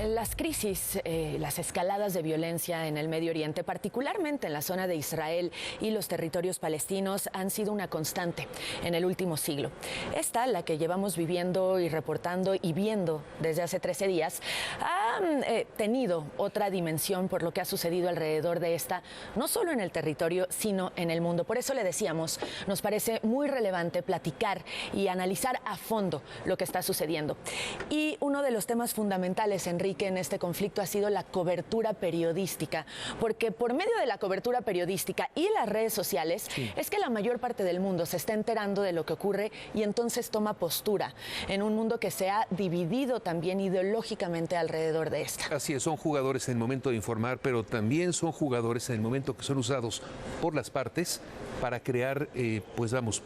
Las crisis, las escaladas de violencia en el Medio Oriente, particularmente en la zona de Israel y los territorios palestinos, han sido una constante en el último siglo. Esta, la que llevamos viviendo y reportando y viendo desde hace 13 días, ha tenido otra dimensión por lo que ha sucedido alrededor de esta, no solo en el territorio, sino en el mundo. Por eso le decíamos, nos parece muy relevante platicar y analizar a fondo lo que está sucediendo. Y uno de los temas fundamentales, Enrique, en este conflicto ha sido la cobertura periodística, porque por medio de la cobertura periodística y las redes sociales es que la mayor parte del mundo se está enterando de lo que ocurre y entonces toma postura en un mundo que se ha dividido también ideológicamente alrededor de esta. Así es, son jugadores en el momento de informar, pero también son jugadores en el momento que son usados por las partes para crear,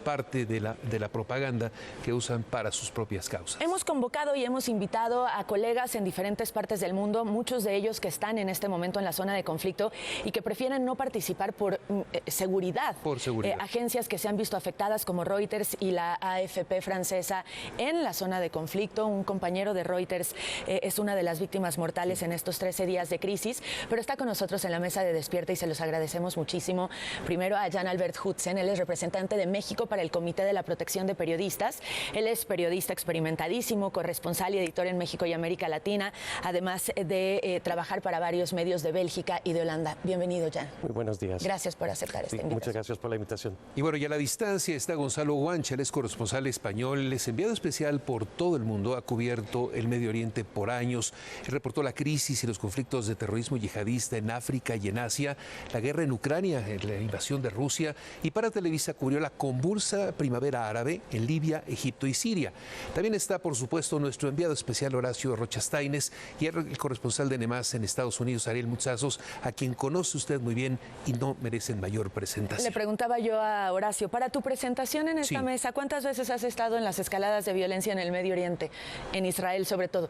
parte de la propaganda que usan para sus propias causas. Hemos convocado y hemos invitado a colegas en diferentes partes del mundo, muchos de ellos que están en este momento en la zona de conflicto y que prefieren no participar por seguridad. Por seguridad. Agencias que se han visto afectadas como Reuters y la AFP francesa en la zona de conflicto. Un compañero de Reuters es una de las víctimas mortales en estos 13 días de crisis, pero está con nosotros en la mesa de Despierta y se los agradecemos muchísimo. Primero a Jan Albert Hudsen, él es representante de México para el Comité de la Protección de Periodistas. Él es periodista experimentadísimo, corresponsal y editor en México y América Latina, además de trabajar para varios medios de Bélgica y de Holanda. Bienvenido, Jan. Muy buenos días. Gracias por aceptar esta invitación. Muchas gracias por la invitación. Y bueno, y a la distancia está Gonzalo Guancha, él es corresponsal español, él es enviado especial por todo el mundo, ha cubierto el Medio Oriente por años, él reportó la crisis y los conflictos de terrorismo yihadista en África y en Asia, la guerra en Ucrania, la invasión de Rusia, y para Televisa cubrió la convulsa primavera árabe en Libia, Egipto y Siria. También está, por supuesto, nuestro enviado especial Horacio Rocha Staines y el corresponsal de NEMAS en Estados Unidos, Ariel Muzazos, a quien conoce usted muy bien y no merecen mayor presentación. Le preguntaba yo a Horacio, para tu presentación en esta mesa, ¿cuántas veces has estado en las escaladas de violencia en el Medio Oriente, en Israel sobre todo?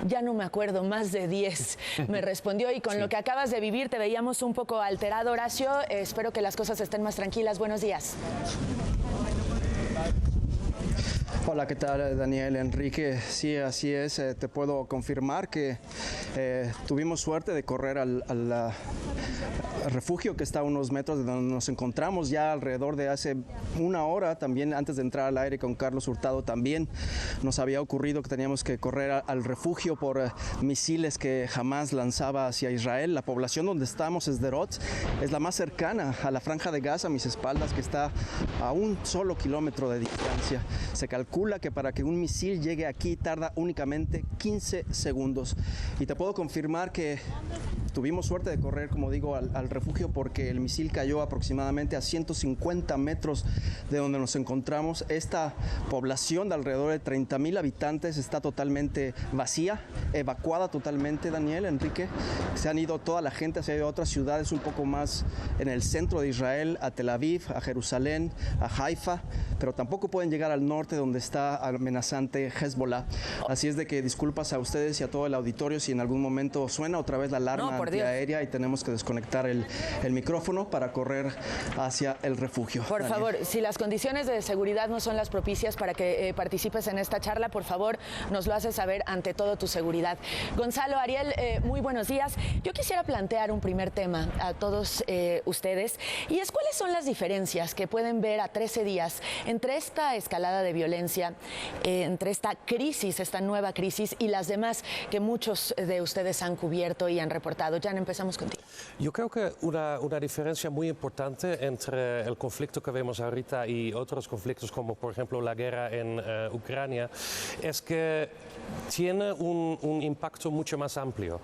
Ya no me acuerdo, más de 10, me respondió, y con lo que acabas de vivir te veíamos un poco alterado, Horacio. Espero que las cosas estén más tranquilas. Buenos días. Hola, ¿qué tal, Daniel, Enrique? Sí, así es. Te puedo confirmar que tuvimos suerte de correr al refugio que está a unos metros de donde nos encontramos ya alrededor de hace una hora. También antes de entrar al aire con Carlos Hurtado también nos había ocurrido que teníamos que correr al refugio por misiles que Hamás lanzaba hacia Israel. La población donde estamos, Sderot, es la más cercana a la franja de Gaza, a mis espaldas, que está a un solo kilómetro de distancia. Se calcula que para que un misil llegue aquí tarda únicamente 15 segundos. Y te puedo confirmar que tuvimos suerte de correr, como digo, al refugio porque el misil cayó aproximadamente a 150 metros de donde nos encontramos. Esta población de alrededor de 30,000 habitantes está totalmente vacía, evacuada totalmente, Daniel, Enrique. Se han ido, toda la gente se ha ido a otras ciudades un poco más en el centro de Israel, a Tel Aviv, a Jerusalén, a Haifa, pero tampoco pueden llegar al norte donde está amenazante Hezbollah. Así es de que disculpas a ustedes y a todo el auditorio si en algún momento suena otra vez la alarma antiaérea y tenemos que desconectar el micrófono para correr hacia el refugio. Por favor, si las condiciones de seguridad no son las propicias para que participes en esta charla, por favor, nos lo haces saber, ante todo tu seguridad. Gonzalo, Ariel, muy buenos días. Yo quisiera plantear un primer tema a todos ustedes, y es cuáles son las diferencias que pueden ver a 13 días entre esta escalada de violencia, entre esta crisis, esta nueva crisis, y las demás que muchos de ustedes han cubierto y han reportado. Jan, empezamos contigo. Yo creo que una diferencia muy importante entre el conflicto que vemos ahorita y otros conflictos, como por ejemplo la guerra en Ucrania, es que tiene un impacto mucho más amplio.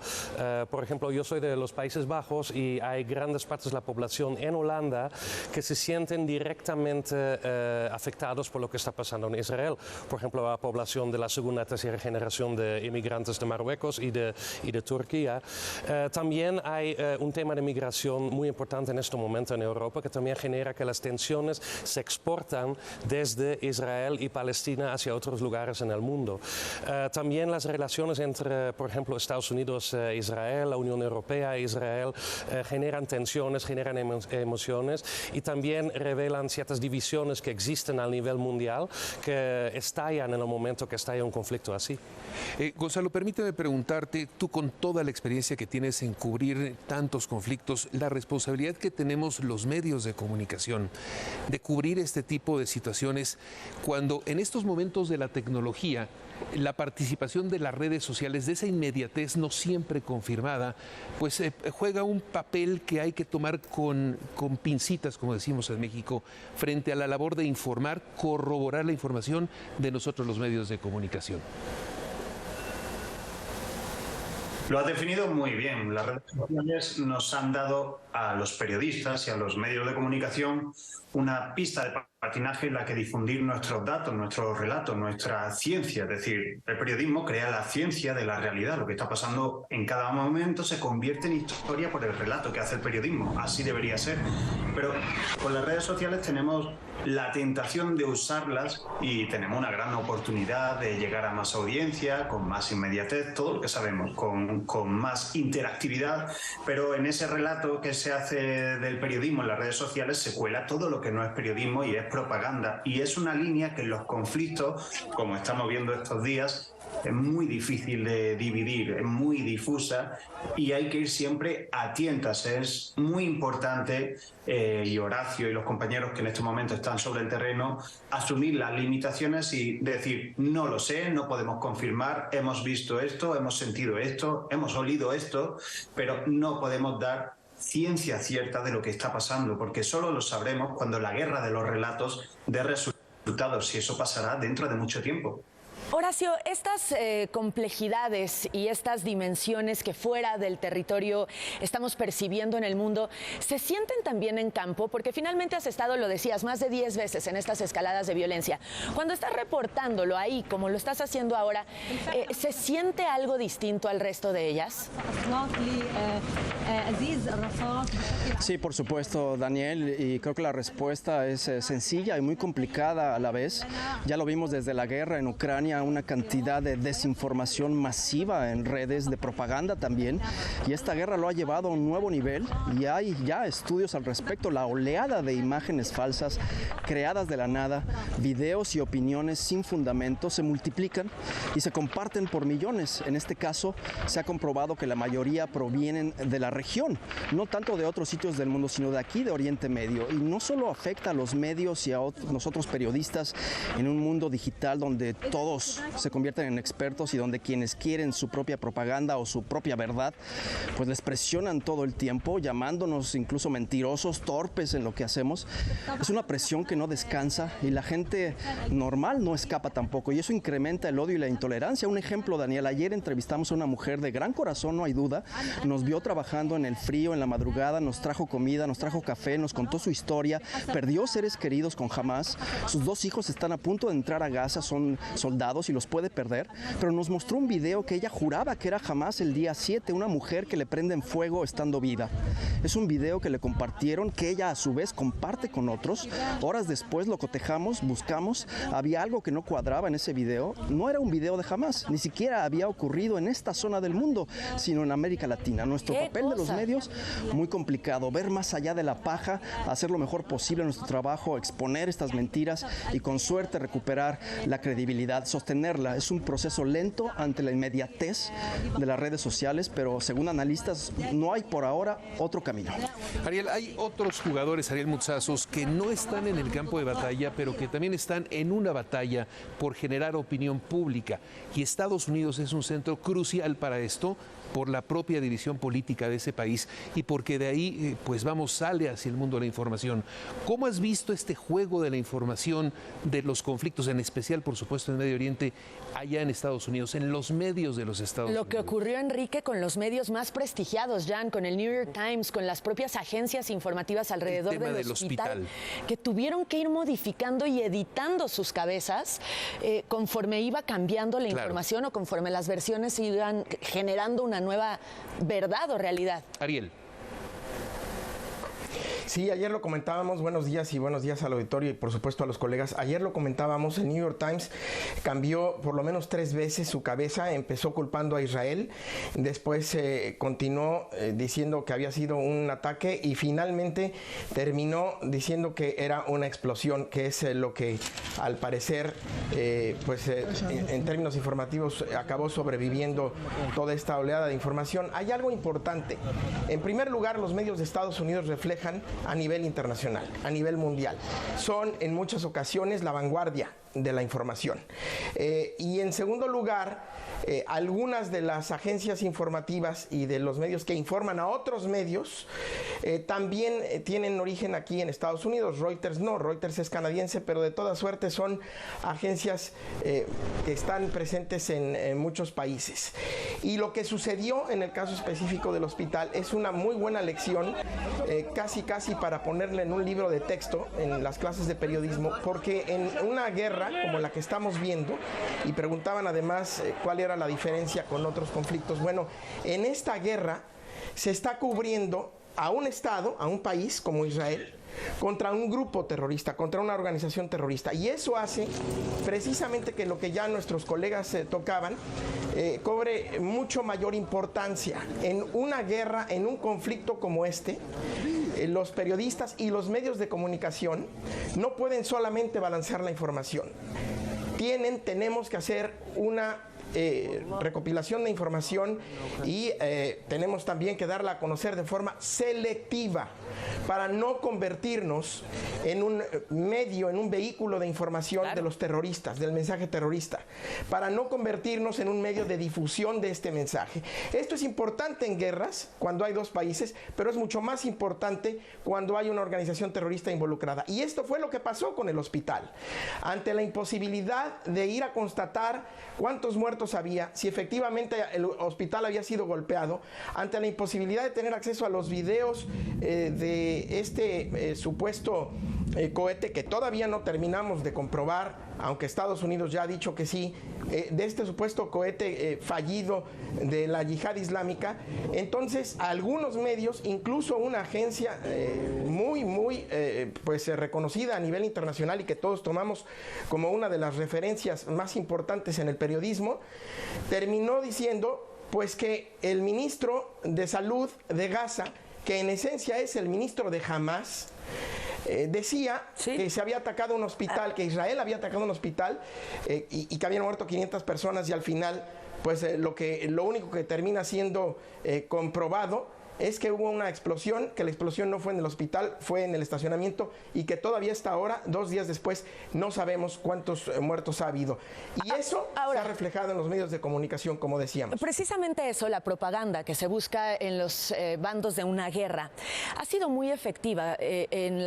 Por ejemplo, yo soy de los Países Bajos y hay grandes partes de la población en Holanda que se sienten directamente afectados por lo que está pasando en Israel. Por ejemplo, la población de la segunda y tercera generación de inmigrantes de Marruecos y de Turquía. También hay un tema de migración muy importante en este momento en Europa, que también genera que las tensiones se exportan desde Israel y Palestina hacia otros lugares en el mundo. También las relaciones entre, por ejemplo, Estados Unidos e Israel, la Unión Europea e Israel, generan tensiones, generan emociones y también revelan ciertas divisiones que existen a nivel mundial que estallan en el momento que estalla un conflicto así. Gonzalo, permíteme preguntarte, tú con toda la experiencia que tienes en cubrir tantos conflictos, la responsabilidad que tenemos los medios de comunicación de cubrir este tipo de situaciones, cuando en estos momentos de la tecnología, la participación de las redes sociales, de esa inmediatez no siempre confirmada, pues juega un papel que hay que tomar con pincitas, como decimos en México, frente a la labor de informar, corroborar la información de nosotros los medios de comunicación. Lo has definido muy bien. Las redes sociales nos han dado a los periodistas y a los medios de comunicación una pista de patinaje en la que difundir nuestros datos, nuestros relatos, nuestra ciencia. Es decir, el periodismo crea la ciencia de la realidad. Lo que está pasando en cada momento se convierte en historia por el relato que hace el periodismo. Así debería ser. Pero con las redes sociales tenemos la tentación de usarlas y tenemos una gran oportunidad de llegar a más audiencia, con más inmediatez, todo lo que sabemos, con más interactividad, pero en ese relato que se hace del periodismo en las redes sociales se cuela todo lo que no es periodismo y es propaganda. Y es una línea que en los conflictos, como estamos viendo estos días, es muy difícil de dividir, es muy difusa y hay que ir siempre a tientas. Es muy importante, y Horacio y los compañeros que en este momento están sobre el terreno, asumir las limitaciones y decir, no lo sé, no podemos confirmar, hemos visto esto, hemos sentido esto, hemos olido esto, pero no podemos dar ciencia cierta de lo que está pasando, porque solo lo sabremos cuando la guerra de los relatos dé resultados, y eso pasará dentro de mucho tiempo. Horacio, estas complejidades y estas dimensiones que fuera del territorio estamos percibiendo en el mundo, ¿se sienten también en campo? Porque finalmente has estado, lo decías, más de 10 veces en estas escaladas de violencia. Cuando estás reportándolo ahí, como lo estás haciendo ahora, ¿se siente algo distinto al resto de ellas? Sí, por supuesto, Daniel, y creo que la respuesta es sencilla y muy complicada a la vez. Ya lo vimos desde la guerra en Ucrania, una cantidad de desinformación masiva en redes, de propaganda también, y esta guerra lo ha llevado a un nuevo nivel y hay ya estudios al respecto. La oleada de imágenes falsas creadas de la nada, videos y opiniones sin fundamento se multiplican y se comparten por millones. En este caso se ha comprobado que la mayoría provienen de la región, no tanto de otros sitios del mundo, sino de aquí, de Oriente Medio, y no solo afecta a los medios y a nosotros periodistas en un mundo digital donde todos se convierten en expertos y donde quienes quieren su propia propaganda o su propia verdad, pues les presionan todo el tiempo, llamándonos incluso mentirosos, torpes en lo que hacemos. Es una presión que no descansa y la gente normal no escapa tampoco, y eso incrementa el odio y la intolerancia. Un ejemplo, Daniel, ayer entrevistamos a una mujer de gran corazón, no hay duda, nos vio trabajando en el frío, en la madrugada, nos trajo comida, nos trajo café, nos contó su historia, perdió seres queridos con Hamás, sus 2 hijos están a punto de entrar a Gaza, son soldados y los puede perder, pero nos mostró un video que ella juraba que era Hamás el día 7, una mujer que le prenden fuego estando viva. Es un video que le compartieron, que ella a su vez comparte con otros. Horas después lo cotejamos, buscamos, había algo que no cuadraba en ese video. No era un video de Hamás, ni siquiera había ocurrido en esta zona del mundo, sino en América Latina. Nuestro papel de los medios, muy complicado, ver más allá de la paja, hacer lo mejor posible en nuestro trabajo, exponer estas mentiras y con suerte recuperar la credibilidad, sostenerla. Es un proceso lento ante la inmediatez de las redes sociales, pero según analistas no hay por ahora otro camino. Ariel, hay otros jugadores, Ariel Mutsazos, que no están en el campo de batalla, pero que también están en una batalla por generar opinión pública. Y Estados Unidos es un centro crucial para esto, por la propia división política de ese país y porque de ahí, sale hacia el mundo la información. ¿Cómo has visto este juego de la información de los conflictos, en especial, por supuesto, en Medio Oriente, Oriente allá en Estados Unidos, en los medios de los Estados Unidos. Lo que ocurrió, Enrique, con los medios más prestigiados, Jan, con el New York Times, con las propias agencias informativas alrededor del hospital, que tuvieron que ir modificando y editando sus cabezas conforme iba cambiando la información o conforme las versiones iban generando una nueva verdad o realidad. Ariel. Sí, ayer lo comentábamos, buenos días y buenos días al auditorio y por supuesto a los colegas. Ayer lo comentábamos, el New York Times cambió por lo menos 3 veces su cabeza, empezó culpando a Israel, después continuó diciendo que había sido un ataque y finalmente terminó diciendo que era una explosión, que es lo que al parecer, en términos informativos acabó sobreviviendo toda esta oleada de información. Hay algo importante. En primer lugar, los medios de Estados Unidos reflejan a nivel internacional, a nivel mundial. Son en muchas ocasiones la vanguardia de la información. Y en segundo lugar, algunas de las agencias informativas y de los medios que informan a otros medios también tienen origen aquí en Estados Unidos. Reuters no, Reuters es canadiense, pero de toda suerte son agencias que están presentes en muchos países. Y lo que sucedió en el caso específico del hospital es una muy buena lección, casi para ponerle en un libro de texto en las clases de periodismo, porque en una guerra como la que estamos viendo, y preguntaban además cuál era la diferencia con otros conflictos, bueno, en esta guerra se está cubriendo a un Estado, a un país como Israel, contra un grupo terrorista, contra una organización terrorista. Y eso hace precisamente que lo que ya nuestros colegas tocaban cobre mucho mayor importancia. En una guerra, en un conflicto como este, los periodistas y los medios de comunicación no pueden solamente balancear la información. Tenemos que hacer una recopilación de información y tenemos también que darla a conocer de forma selectiva para no convertirnos en un medio, en un vehículo de información de los terroristas, del mensaje terrorista, para no convertirnos en un medio de difusión de este mensaje. Esto es importante en guerras, cuando hay 2 países, pero es mucho más importante cuando hay una organización terrorista involucrada. Y esto fue lo que pasó con el hospital. Ante la imposibilidad de ir a constatar cuántos muertos había, si efectivamente el hospital había sido golpeado, ante la imposibilidad de tener acceso a los videos de este supuesto cohete que todavía no terminamos de comprobar, aunque Estados Unidos ya ha dicho que sí, de este supuesto cohete fallido de la yihad islámica. Entonces algunos medios, incluso una agencia muy reconocida a nivel internacional y que todos tomamos como una de las referencias más importantes en el periodismo, terminó diciendo pues que el ministro de Salud de Gaza, que en esencia es el ministro de Hamas, decía que se había atacado un hospital, que Israel había atacado un hospital y que habían muerto 500 personas y al final pues lo único que termina siendo comprobado es que hubo una explosión, que la explosión no fue en el hospital, fue en el estacionamiento y que todavía hasta ahora, 2 días después, no sabemos cuántos muertos ha habido. Y eso se ha reflejado en los medios de comunicación, como decíamos. Precisamente eso, la propaganda que se busca en los bandos de una guerra, ha sido muy efectiva en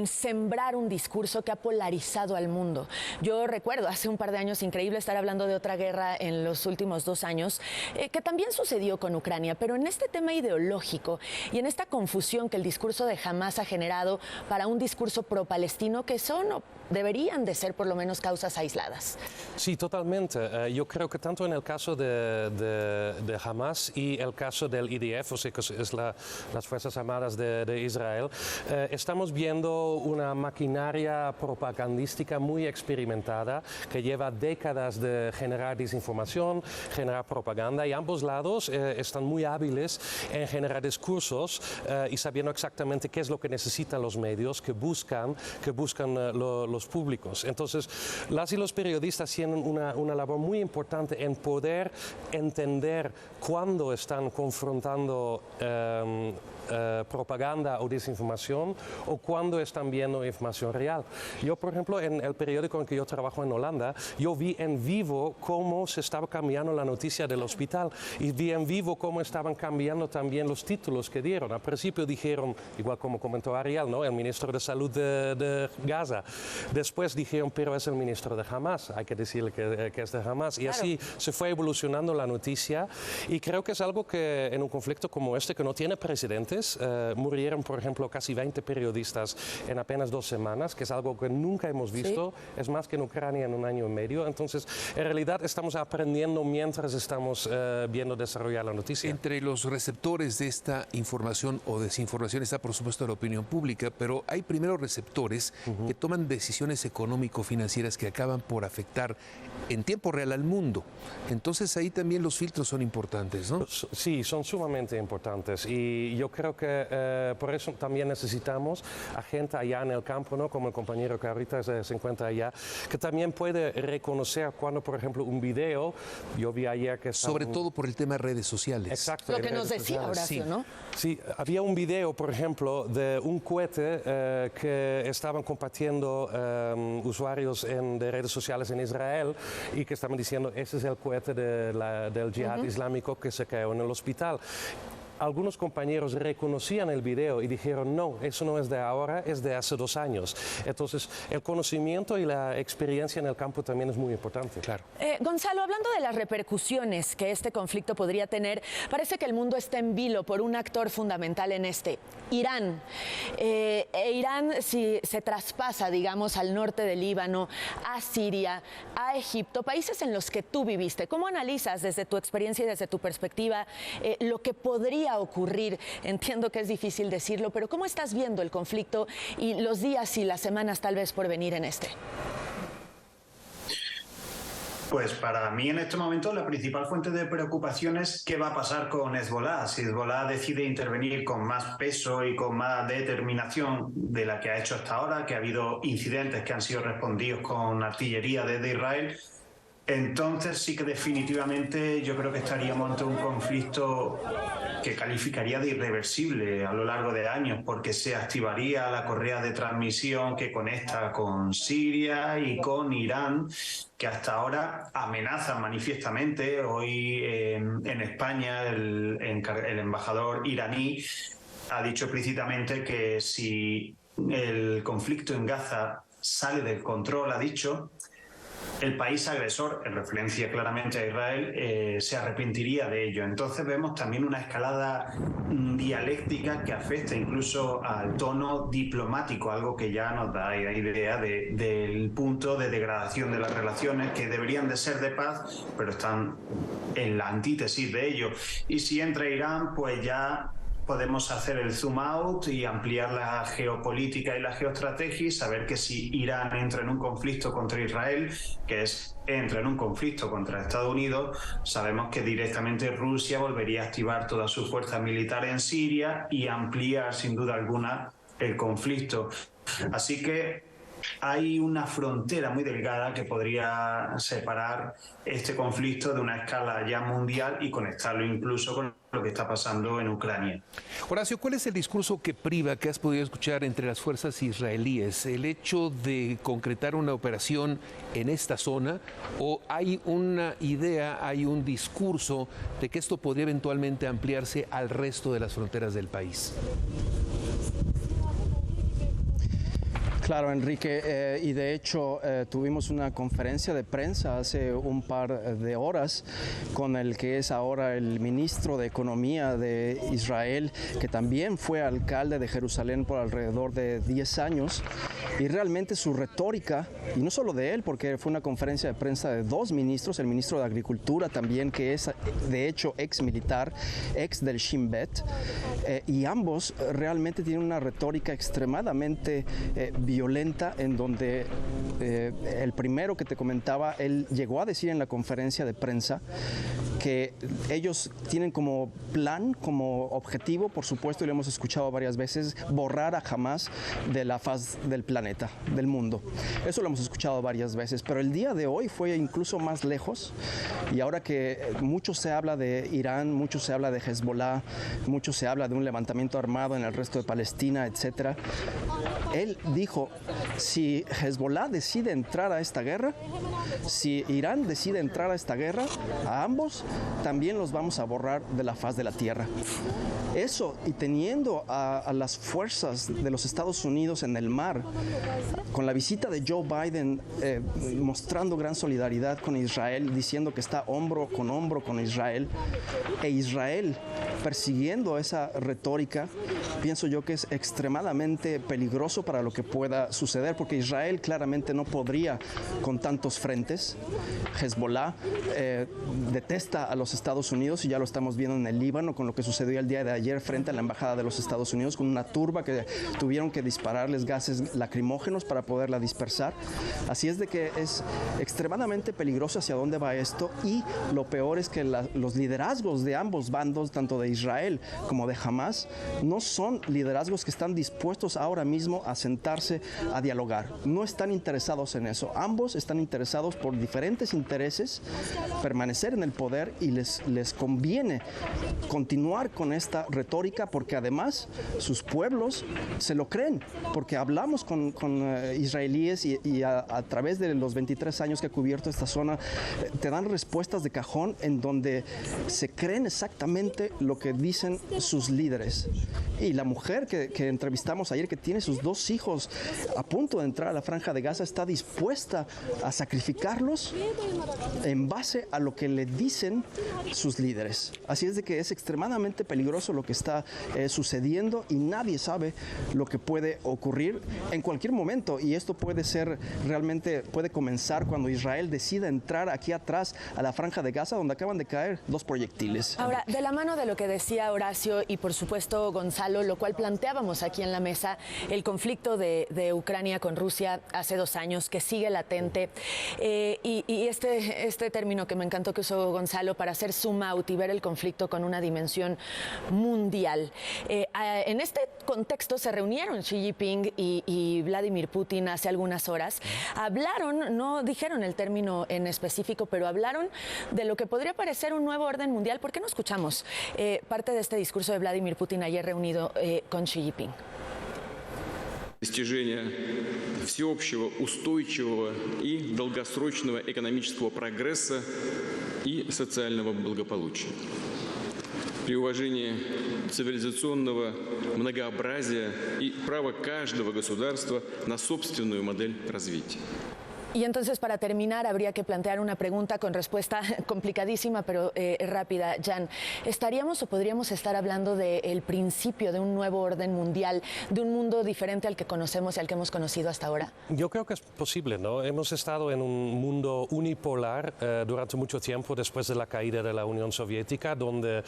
sembrar un discurso que ha polarizado al mundo. Yo recuerdo hace un par de años, increíble estar hablando de otra guerra en los últimos 2 años, que también sucedió con Ucrania, pero en este tema ideológico y en esta confusión que el discurso de Hamas ha generado para un discurso pro-palestino que son o deberían de ser por lo menos causas aisladas. Sí, totalmente. Yo creo que tanto en el caso de Hamas y el caso del IDF, o sea, que es las Fuerzas Armadas de Israel, estamos viendo una maquinaria propagandística muy experimentada que lleva décadas de generar desinformación, generar propaganda, y ambos lados están muy hábiles en generar discursos y sabiendo exactamente qué es lo que necesitan los medios que buscan los públicos. Entonces, las y los periodistas tienen una labor muy importante en poder entender cuándo están confrontando propaganda o desinformación o cuando están viendo información real. Yo, por ejemplo, en el periódico en que yo trabajo en Holanda, yo vi en vivo cómo se estaba cambiando la noticia del hospital y vi en vivo cómo estaban cambiando cambiando también los títulos que dieron. Al principio dijeron, igual como comentó Ariel, ¿no? El ministro de Salud de Gaza. Después dijeron, pero es el ministro de Hamas, hay que decirle que es de Hamas. Y así se fue evolucionando la noticia. Y creo que es algo que en un conflicto como este, que no tiene precedentes, murieron, por ejemplo, casi 20 periodistas en apenas 2 semanas, que es algo que nunca hemos visto. Sí. Es más que en Ucrania en 1 año y medio. Entonces, en realidad estamos aprendiendo mientras estamos viendo desarrollar la noticia. Entre los receptores de esta información o desinformación está, por supuesto, la opinión pública, pero hay primero receptores que toman decisiones económico-financieras que acaban por afectar en tiempo real al mundo. Entonces, ahí también los filtros son importantes, ¿no? Sí, son sumamente importantes. Y yo creo que por eso también necesitamos a gente allá en el campo, ¿no? Como el compañero que ahorita se encuentra allá, que también puede reconocer cuando, por ejemplo, un video, yo vi ayer que... Sobre todo por el tema de redes sociales. Exacto. Lo que nos decía Horacio, sí. ¿no? Sí, había un video, por ejemplo, de un cohete que estaban compartiendo usuarios de redes sociales en Israel y que estaban diciendo, ese es el cohete del Jihad Islámico que se cayó en el hospital. Algunos compañeros reconocían el video y dijeron, no, eso no es de ahora, es de hace 2 años. Entonces, el conocimiento y la experiencia en el campo también es muy importante. Claro. Gonzalo, hablando de las repercusiones que este conflicto podría tener, parece que el mundo está en vilo por un actor fundamental en este, Irán. Irán, si se traspasa, digamos, al norte del Líbano, a Siria, a Egipto, países en los que tú viviste. ¿Cómo analizas desde tu experiencia y desde tu perspectiva lo que podría ocurrir? Entiendo que es difícil decirlo, pero ¿cómo estás viendo el conflicto y los días y las semanas tal vez por venir en este? Pues para mí en este momento la principal fuente de preocupación es qué va a pasar con Hezbollah. Si Hezbollah decide intervenir con más peso y con más determinación de la que ha hecho hasta ahora, que ha habido incidentes que han sido respondidos con artillería desde Israel, entonces sí que definitivamente yo creo que estaríamos ante un conflicto que calificaría de irreversible a lo largo de años, porque se activaría la correa de transmisión que conecta con Siria y con Irán, que hasta ahora amenazan manifiestamente. Hoy en España el embajador iraní ha dicho explícitamente que si el conflicto en Gaza sale del control, ha dicho, el país agresor, en referencia claramente a Israel, se arrepentiría de ello. Entonces vemos también una escalada dialéctica que afecta incluso al tono diplomático, algo que ya nos da idea del punto de degradación de las relaciones, que deberían de ser de paz, pero están en la antítesis de ello. Y si entra Irán, pues ya podemos hacer el zoom out y ampliar la geopolítica y la geoestrategia y saber que si Irán entra en un conflicto contra Israel, entra en un conflicto contra Estados Unidos, sabemos que directamente Rusia volvería a activar todas sus fuerzas militares en Siria y ampliar sin duda alguna el conflicto. Así que hay una frontera muy delgada que podría separar este conflicto de una escala ya mundial y conectarlo incluso con lo que está pasando en Ucrania. Horacio, ¿cuál es el discurso que priva, que has podido escuchar entre las fuerzas israelíes? ¿El hecho de concretar una operación en esta zona o hay una idea, hay un discurso de que esto podría eventualmente ampliarse al resto de las fronteras del país? Claro, Enrique, y de hecho tuvimos una conferencia de prensa hace un par de horas con el que es ahora el ministro de Economía de Israel, que también fue alcalde de Jerusalén por alrededor de 10 años, y realmente su retórica, y no solo de él, porque fue una conferencia de prensa de 2 ministros, el ministro de Agricultura también, que es de hecho ex militar, ex del Shin Bet, y ambos realmente tienen una retórica extremadamente violenta, en donde el primero que te comentaba, él llegó a decir en la conferencia de prensa que ellos tienen como plan, como objetivo, por supuesto, y lo hemos escuchado varias veces, borrar a Hamas de la faz del planeta, del mundo. Eso lo hemos escuchado varias veces, pero el día de hoy fue incluso más lejos, y ahora que mucho se habla de Irán, mucho se habla de Hezbollah, mucho se habla de un levantamiento armado en el resto de Palestina, etcétera, él dijo, Si Hezbollah decide entrar a esta guerra, si Irán decide entrar a esta guerra, a ambos también los vamos a borrar de la faz de la tierra. Eso, y teniendo a las fuerzas de los Estados Unidos en el mar, con la visita de Joe Biden mostrando gran solidaridad con Israel, diciendo que está hombro con Israel, e Israel persiguiendo esa retórica, pienso yo que es extremadamente peligroso para lo que pueda suceder, porque Israel claramente no podría con tantos frentes. Hezbollah detesta a los Estados Unidos, y ya lo estamos viendo en el Líbano con lo que sucedió el día de ayer frente a la embajada de los Estados Unidos, con una turba que tuvieron que dispararles gases lacrimógenos para poderla dispersar. Así es de que es extremadamente peligroso hacia dónde va esto, y lo peor es que los liderazgos de ambos bandos, tanto de Israel como de Hamas, no son liderazgos que están dispuestos ahora mismo a sentarse a dialogar. No están interesados en eso. Ambos están interesados por diferentes intereses permanecer en el poder, y les conviene continuar con esta retórica, porque además sus pueblos se lo creen, porque hablamos con israelíes y a través de los 23 años que he cubierto esta zona, te dan respuestas de cajón en donde se creen exactamente lo que dicen sus líderes. Y la mujer que entrevistamos ayer, que tiene sus 2 hijos a punto de entrar a la Franja de Gaza, está dispuesta a sacrificarlos en base a lo que le dicen sus líderes. Así es de que es extremadamente peligroso lo que está sucediendo, y nadie sabe lo que puede ocurrir en cualquier momento, y esto puede ser realmente, puede comenzar cuando Israel decida entrar aquí atrás a la Franja de Gaza, donde acaban de caer 2 proyectiles. Ahora, de la mano de lo que decía Horacio y por supuesto Gonzalo, lo cual planteábamos aquí en la mesa, el conflicto de Ucrania con Rusia hace 2 años, que sigue latente, y este término que me encantó que usó Gonzalo, para hacer zoom out y ver el conflicto con una dimensión mundial. En este contexto se reunieron Xi Jinping y Vladimir Putin hace algunas horas. Hablaron, no dijeron el término en específico, pero hablaron de lo que podría parecer un nuevo orden mundial. ¿Por qué no escuchamos parte de este discurso de Vladimir Putin ayer reunido con Xi Jinping? Достижения всеобщего, устойчивого и долгосрочного экономического прогресса и социального благополучия. При уважении цивилизационного многообразия и права каждого государства на собственную модель развития. Y entonces, para terminar, habría que plantear una pregunta con respuesta complicadísima, pero rápida. Jan, ¿estaríamos o podríamos estar hablando del principio de un nuevo orden mundial, de un mundo diferente al que conocemos y al que hemos conocido hasta ahora? Yo creo que es posible, ¿no? Hemos estado en un mundo unipolar durante mucho tiempo después de la caída de la Unión Soviética, donde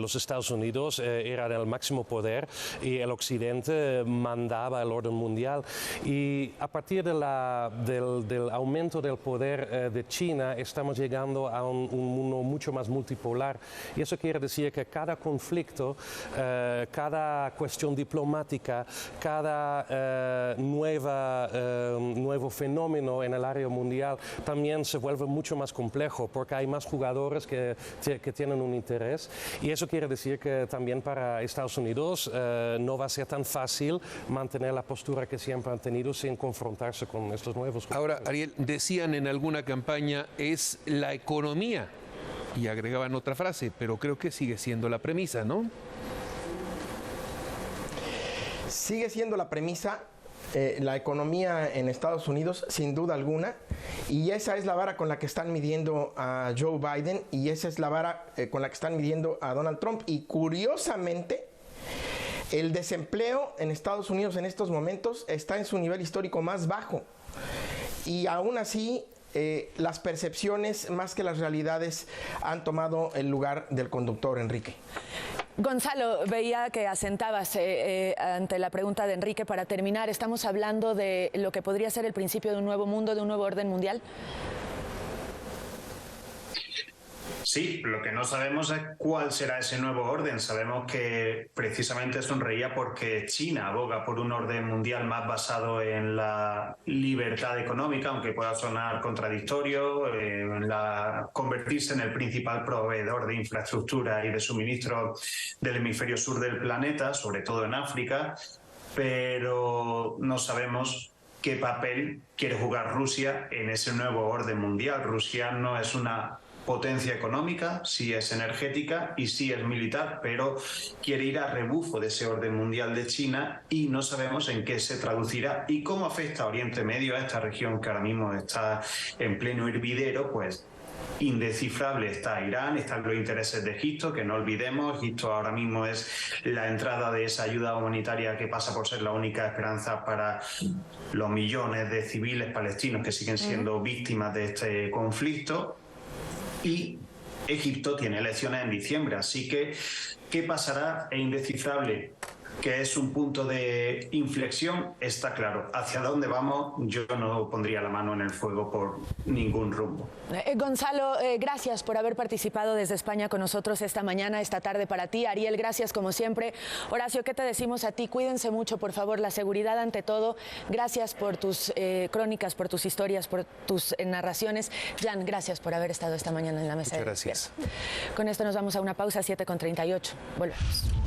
los Estados Unidos eran el máximo poder y el Occidente mandaba el orden mundial. Y a partir de del aumento del poder de China, estamos llegando a un mundo mucho más multipolar, y eso quiere decir que cada conflicto, cada cuestión diplomática, cada nuevo fenómeno en el área mundial también se vuelve mucho más complejo, porque hay más jugadores que tienen un interés, y eso quiere decir que también para Estados Unidos no va a ser tan fácil mantener la postura que siempre han tenido sin confrontarse con estos nuevos jugadores. Ahora, Ariel, decían en alguna campaña, es la economía, y agregaban otra frase, pero creo que sigue siendo la premisa, ¿no? Sigue siendo la premisa, la economía en Estados Unidos, sin duda alguna, y esa es la vara con la que están midiendo a Joe Biden, y esa es la vara con la que están midiendo a Donald Trump. Y curiosamente, el desempleo en Estados Unidos en estos momentos está en su nivel histórico más bajo. Y aún así, las percepciones más que las realidades han tomado el lugar del conductor, Enrique. Gonzalo, veía que asentabas ante la pregunta de Enrique. Para terminar, ¿estamos hablando de lo que podría ser el principio de un nuevo mundo, de un nuevo orden mundial? Sí, lo que no sabemos es cuál será ese nuevo orden. Sabemos que precisamente sonreía porque China aboga por un orden mundial más basado en la libertad económica, aunque pueda sonar contradictorio, convertirse en el principal proveedor de infraestructura y de suministro del hemisferio sur del planeta, sobre todo en África, pero no sabemos qué papel quiere jugar Rusia en ese nuevo orden mundial. Rusia no es una potencia económica, sí es energética y sí es militar, pero quiere ir a rebufo de ese orden mundial de China y no sabemos en qué se traducirá y cómo afecta a Oriente Medio, a esta región que ahora mismo está en pleno hervidero, pues indescifrable. Está Irán, están los intereses de Egipto, que no olvidemos, Egipto ahora mismo es la entrada de esa ayuda humanitaria que pasa por ser la única esperanza para los millones de civiles palestinos que siguen siendo víctimas de este conflicto. Y Egipto tiene elecciones en diciembre, así que ¿qué pasará? Es indescifrable. Que es un punto de inflexión, está claro. Hacia dónde vamos, yo no pondría la mano en el fuego por ningún rumbo. Gonzalo, gracias por haber participado desde España con nosotros esta mañana, esta tarde para ti. Ariel, gracias como siempre. Horacio, ¿qué te decimos a ti? Cuídense mucho, por favor, la seguridad ante todo. Gracias por tus crónicas, por tus historias, por tus narraciones. Jan, gracias por haber estado esta mañana en la mesa. Muchas gracias. Con esto nos vamos a una pausa, 7:38. Volvemos.